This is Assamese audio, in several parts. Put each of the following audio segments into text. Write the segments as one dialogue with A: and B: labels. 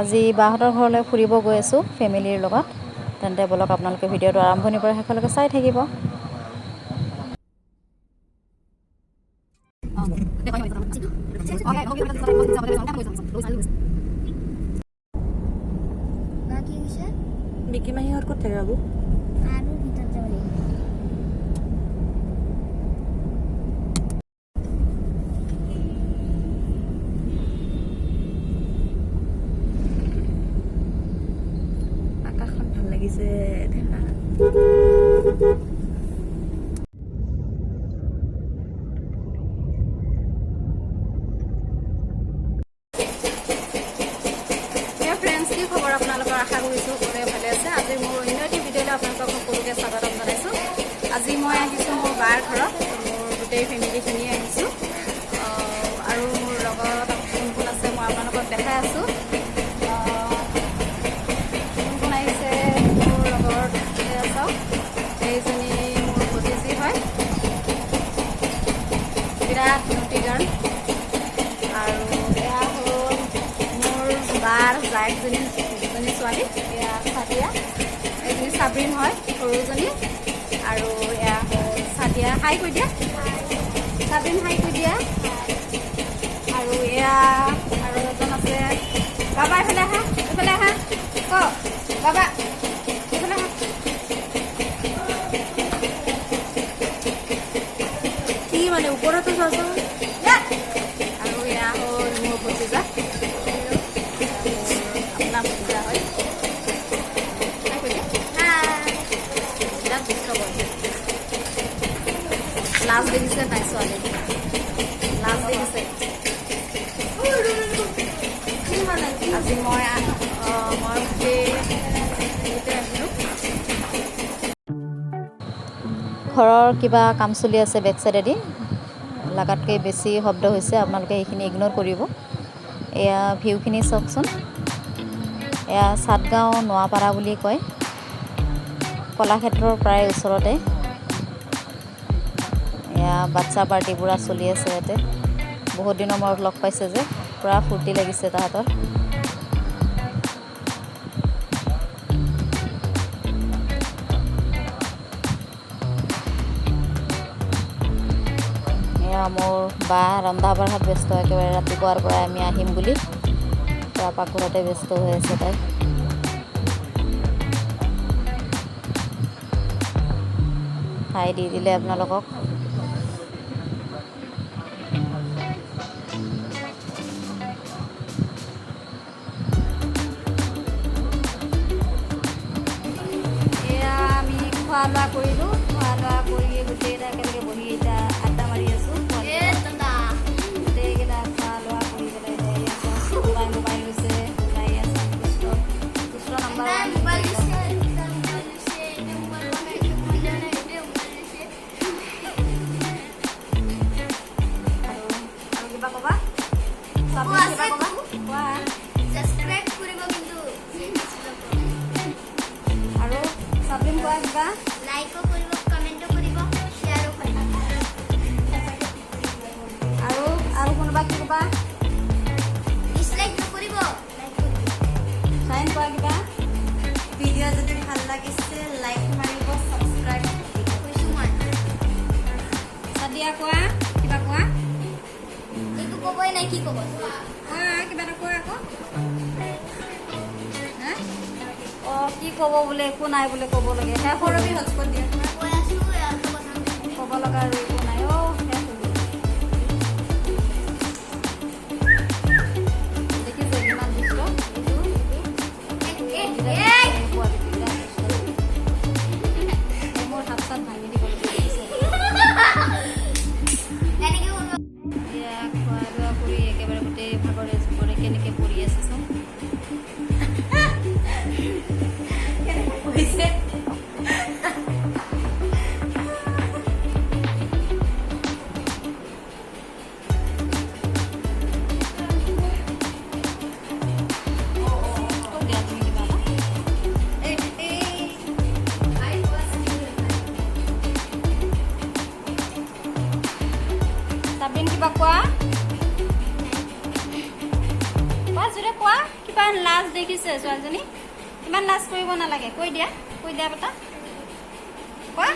A: আজি বাহঁতৰ ঘৰলৈ ফুৰিব গৈ আছোঁ ফেমিলিৰ লগত। তেন্তে বলক আপোনালোকে ভিডিঅ'টো আৰম্ভণিৰ পৰা শেষলৈকে চাই থাকিব।
B: বিকি মাহীহঁত ক'ত থাকে বাবু? আকাশখন ভাল লাগিছে দেখা।
A: ফ্ৰেণ্ডছ, কি খবৰ আপোনালোকৰ? আশা কৰিছোঁ সকলোৱে ভালে আছে। আজি মোৰ অন্য এটি ভিডিঅ'লৈ আপোনালোকক সকলোকে স্বাগতম জনাইছোঁ। আজি মই আহিছোঁ মোৰ বাৰ ঘৰত। মোৰ গোটেই ফেমিলিখিনি আহিছোঁ আৰু মোৰ লগত কোন কোন আছে মই আপোনালোকক দেখাই আছোঁ। কোন কোন আহিছে মোৰ লগত চাওক। এইজনী মোৰ ভতিজী হয়, বিৰাট নটি গাৰ্ল। আৰু এয়া হ'ল মোৰ বাৰ জায়েকজনী, দুজনী ছোৱালী। এয়া চাদিয়া, এইজনী চাবৰিন হয় সৰুজনী। আৰু এয়া হ'ল চাদিয়া। হাই কৈ দিয়া চাবৰিন, হাই কৈ দিয়া। আৰু এয়া আৰু এজন আছে বাবা। এইফালে আহা, এইফালে আহা। ক বাবা, এইফালে আহা।
B: কি মানে ওপৰতো চোৱাচোন।
A: আৰু এয়া হ'ল মোৰ ভতিজা, আপোনাৰ ভতিজা হয়। বিৰাট দুষ্ট কৰে। লাজ দেখিছে তাই, ছোৱালী লাজ দেখিছে। আজি মই আহিলোঁ। ঘৰৰ কিবা কাম চলি আছে বেক চাইডেদি, লাগাতকৈ বেছি শব্দ হৈছে, আপোনালোকে সেইখিনি ইগন'ৰ কৰিব। এয়া ভিউখিনি চাওকচোন। এয়া চাটগাঁও নোৱাপাৰা বুলি কয়, কলাক্ষেত্ৰৰ প্ৰায় ওচৰতে। এয়া বাচ্ছা পাৰ্টি পূৰা চলি আছে ইয়াতে। বহুত দিনৰ মূৰত লগ পাইছে যে পূৰা ফূৰ্তি লাগিছে তাহাঁতৰ। এয়া মোৰ বা ৰন্ধা বঢ়াত ব্যস্ত, একেবাৰে ৰাতিপুৱাৰ পৰা আমি আহিম বুলি পূৰা পাকঘৰতে ব্যস্ত হৈ আছে তাই। খাই দি দিলে আপোনালোকক। এয়া আমি খোৱা লোৱা কৰিলোঁ। খোৱা লোৱা কৰি গোটেইকেইটা একেলগে বহি এতিয়া আড্ডা মাৰি আছোঁ। গোটেইকেইটা খোৱা লোৱা কৰি পেলাই ওলাই মোবাইল লৈছে, ওলাই আছে দুষ্ট নাম্বাৰ। আৰু কিবা ক'বা? কিবা ক'বা? কোৱা। আৰু চাবৰিন কোৱা কিবা? আৰু কোনোবা কি ক'বা? চাইন কোৱা কিবা?
B: ভিডিঅ' যদি ভাল লাগিছে লাইক মাৰিব, ছাবস্ক্ৰাইব কৰিছোঁ মই।
A: চাদিয়া কোৱা, কিবা কোৱা?
B: একো ক'বই নাই, কি ক'ব?
A: কিবা এটা কোৱা আকৌ। অঁ, কি ক'ব বোলে? একো নাই বোলে ক'ব লাগে। শেষ
B: সৰবি হটস্পট দিয়া।
A: ক'ব লগা আৰু একো নাই। অঁ, শেষ হ'ল। দেখিছে কিমান দুষ্ট? মোৰ হাত চাত ভাঙি দিব লাগিব। এতিয়া খোৱা লোৱা কৰি একেবাৰে গোটেই ভাগৰে জোগৰে কেনেকৈ পৰি আছে চাওঁ। লাজ দেখিছে ছোৱালীজনী ইমান লাজ কৰিব নালাগে কৈ দিয়া বেটা কোৱা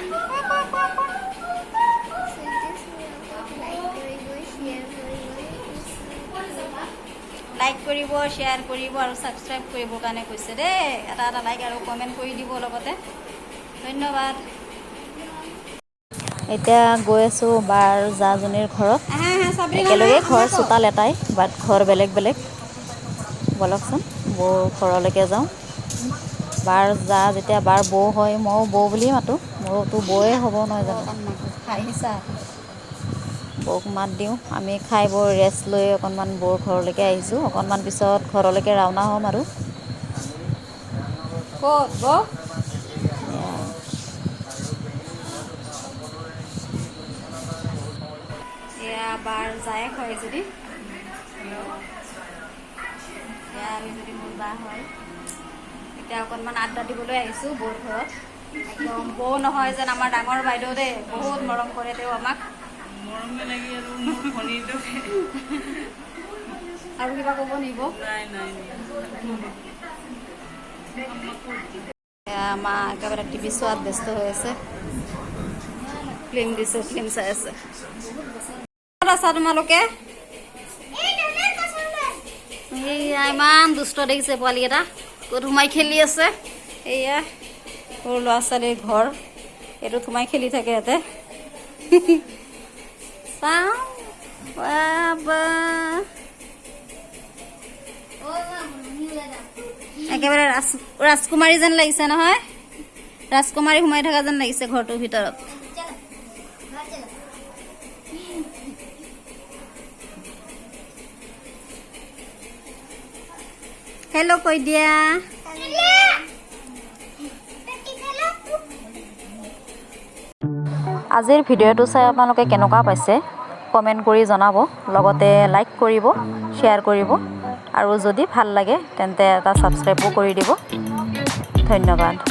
A: লাইক কৰিব শ্বেয়াৰ কৰিব আৰু ছাবস্ক্ৰাইব কৰিবৰ কাৰণে কৈছে দেই এটা লাইক আৰু কমেণ্ট কৰি দিব লগতে ধন্যবাদ এতিয়া গৈ আছোঁ বাৰ জাজনীৰ ঘৰত একেলগে ঘৰ চোতাল এটাই বাট ঘৰ বেলেগ বলকচোন বৌ ঘৰলৈকে যাওঁ বাৰ যা যেতিয়া বাৰ বৌ হয় ময়ো বৌ বুলিয়ে মাতোঁ মোৰতো বৌয়ে হ'ব নহয় জানো খাইছা বৌক মাত দিওঁ আমি খাই বৈ ৰেষ্ট লৈ অকণমান বৌৰ ঘৰলৈকে আহিছোঁ অকণমান পিছত ঘৰলৈকে ৰাওনা হ'ম আৰু ক'ত বৌ এয়া বাৰ যায় হয় যদি এয়া আমি যদি মোৰ বা হয় এতিয়া অকণমান আড্ডা দিবলৈ আহিছোঁ বৌৰ ঘৰত একদম বৌ নহয় যেন আমাৰ ডাঙৰ বাইদেউ দেই বহুত মৰম কৰে তেওঁ আমাক আৰু কিবা ক'ব নিব মা একেবাৰে টিভি চোৱাত ব্যস্ত হৈ আছে ফিল্ম দিছে ফিল্ম চাই আছে ক'ত আছা তোমালোকে এইয়া ইমান দুষ্ট দেখিছে পোৱালীকেইটা ক'ত সোমাই খেলি আছে এয়া সৰু ল'ৰা ছোৱালীৰ ঘৰ এইটোত সোমাই খেলি থাকে ইয়াতে চাওঁ একেবাৰে ৰাজকুমাৰী যেন লাগিছে নহয় ৰাজকুমাৰী সোমাই থকা যেন লাগিছে ঘৰটোৰ ভিতৰত হেল্ল' কৈ দিয়া আজিৰ ভিডিঅ'টো চাই আপোনালোকে কেনেকুৱা পাইছে কমেণ্ট কৰি জনাব লগতে লাইক কৰিব শ্বেয়াৰ কৰিব আৰু যদি ভাল লাগে তেন্তে এটা ছাবস্ক্ৰাইবো কৰি দিব ধন্যবাদ